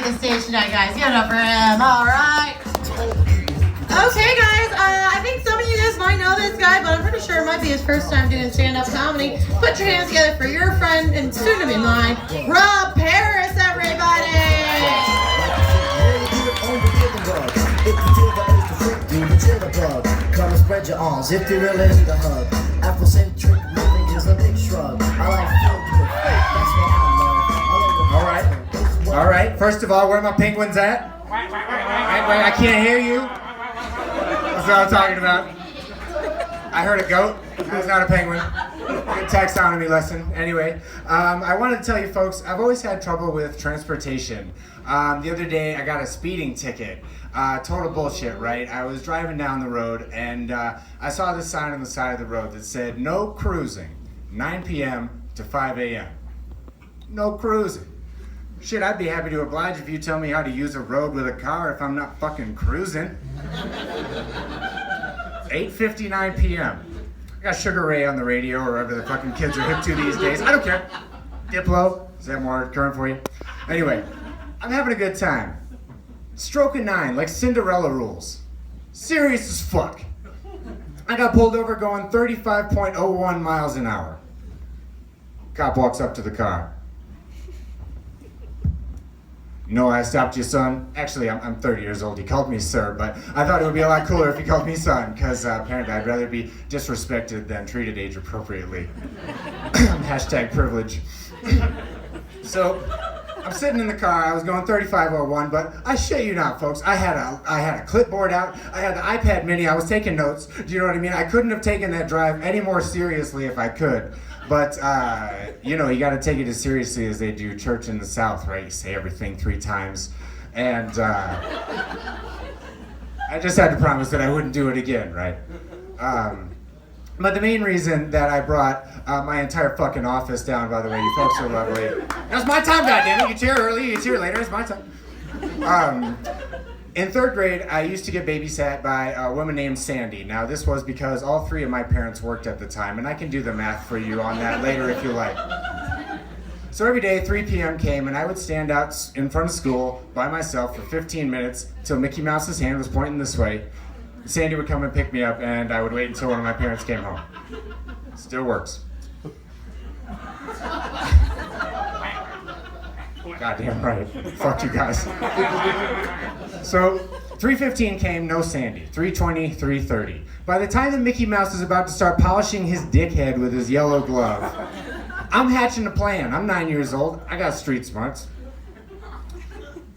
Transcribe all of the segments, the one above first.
to the stage tonight, guys. Give it up for him. All right. Okay, guys. I think some of you guys might know this guy, but I'm pretty sure it might be his first time doing stand-up comedy. Put your hands together for your friend and soon-to-be mine, Rob Paris, everybody. Come and spread your arms if you're really in the hub. Afrocentric living is a big shrug. I like filled with faith, that's what I love. All right. First of all, where are my penguins at? I can't hear you. That's what I'm talking about. I heard a goat. That's not a penguin. Good taxonomy lesson. Anyway, I wanted to tell you folks, I've always had trouble with transportation. The other day, I got a speeding ticket. Total bullshit, right? I was driving down the road and I saw this sign on the side of the road that said, no cruising, 9 p.m. to 5 a.m. No cruising. Shit, I'd be happy to oblige if you tell me how to use a road with a car if I'm not fucking cruising. 8:59 p.m. I got Sugar Ray on the radio or whatever the fucking kids are hip to these days. I don't care. Diplo, is that more current for you? Anyway, I'm having a good time. Stroke of 9, like Cinderella rules. Serious as fuck. I got pulled over going 35.01 miles an hour. Cop walks up to the car. You know why I stopped you, son? Actually, I'm 30 years old. He called me sir, but I thought it would be a lot cooler if he called me son, because apparently I'd rather be disrespected than treated age appropriately. Hashtag privilege. So, I'm sitting in the car, I was going 35.01, but I shit you not, folks, I had a clipboard out, I had the iPad mini, I was taking notes, do you know what I mean? I couldn't have taken that drive any more seriously if I could. But, you know, you gotta take it as seriously as they do church in the South, right? You say everything 3 times. And I just had to promise that I wouldn't do it again, right? But the main reason that I brought my entire fucking office down, by the way, you folks are lovely. That's my time, goddammit. You cheer early, you cheer later, it's my time. In 3rd grade, I used to get babysat by a woman named Sandy. Now, this was because all 3 of my parents worked at the time, and I can do the math for you on that later if you like. So every day, 3 p.m. came, and I would stand out in front of school by myself for 15 minutes till Mickey Mouse's hand was pointing this way. Sandy would come and pick me up, and I would wait until one of my parents came home. Still works. Goddamn right. Fuck you guys. So, 3:15 came, no Sandy. 3:20, 3:30. By the time that Mickey Mouse is about to start polishing his dickhead with his yellow glove, I'm hatching a plan. I'm 9 years old. I got street smarts.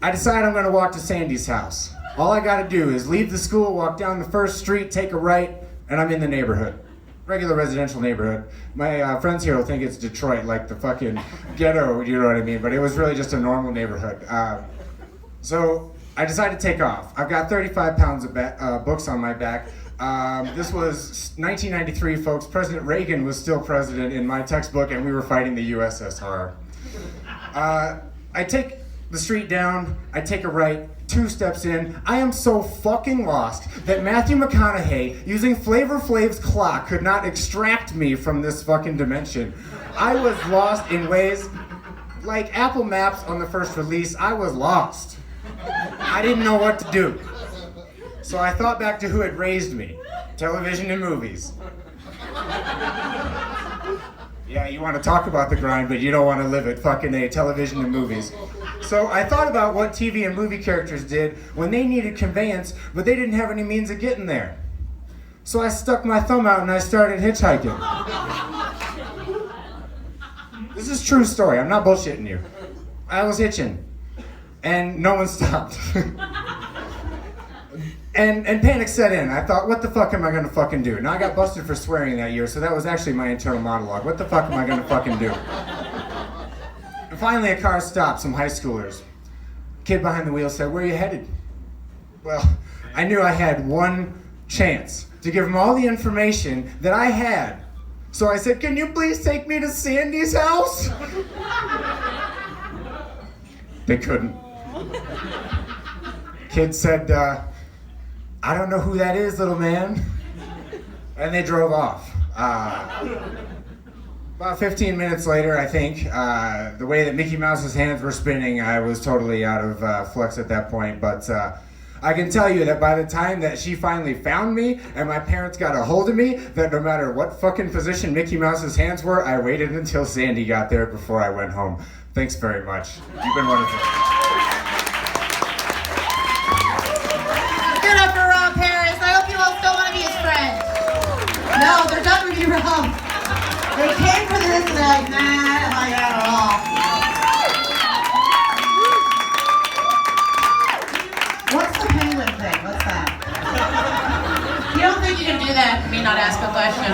I decide I'm gonna walk to Sandy's house. All I gotta do is leave the school, walk down the first street, take a right, and I'm in the neighborhood. Regular residential neighborhood. My friends here will think it's Detroit, like the fucking ghetto, you know what I mean? But it was really just a normal neighborhood. So I decided to take off. I've got 35 pounds of books on my back. This was 1993, folks. President Reagan was still president in my textbook, and we were fighting the USSR. I take the street down, I take a right, 2 steps in, I am so fucking lost that Matthew McConaughey, using Flavor Flav's clock, could not extract me from this fucking dimension. I was lost in ways like Apple Maps on the first release. I was lost. I didn't know what to do. So I thought back to who had raised me, television and movies. Yeah, you want to talk about the grind, but you don't want to live it. Fucking A, television and movies. So I thought about what TV and movie characters did when they needed conveyance, but they didn't have any means of getting there. So I stuck my thumb out and I started hitchhiking. This is a true story, I'm not bullshitting you. I was hitching, and no one stopped. And panic set in. I thought, what the fuck am I gonna fucking do? Now I got busted for swearing that year, so that was actually my internal monologue. What the fuck am I gonna fucking do? And finally a car stopped, some high schoolers. Kid behind the wheel said, where are you headed? Well, I knew I had one chance to give them all the information that I had. So I said, can you please take me to Sandy's house? They couldn't. Kid said, I don't know who that is, little man. And they drove off. About 15 minutes later, I think, the way that Mickey Mouse's hands were spinning, I was totally out of flux at that point. But I can tell you that by the time that she finally found me and my parents got a hold of me, that no matter what fucking position Mickey Mouse's hands were, I waited until Sandy got there before I went home. Thanks very much. You've been wonderful. Give it up for Rob Harris. I hope you all still want to be his friend. No, they're done with you, Rob. They came for this and they're like, nah, I don't like that at all. What's the penguin thing? What's that? You don't think you can do that and me not ask a question?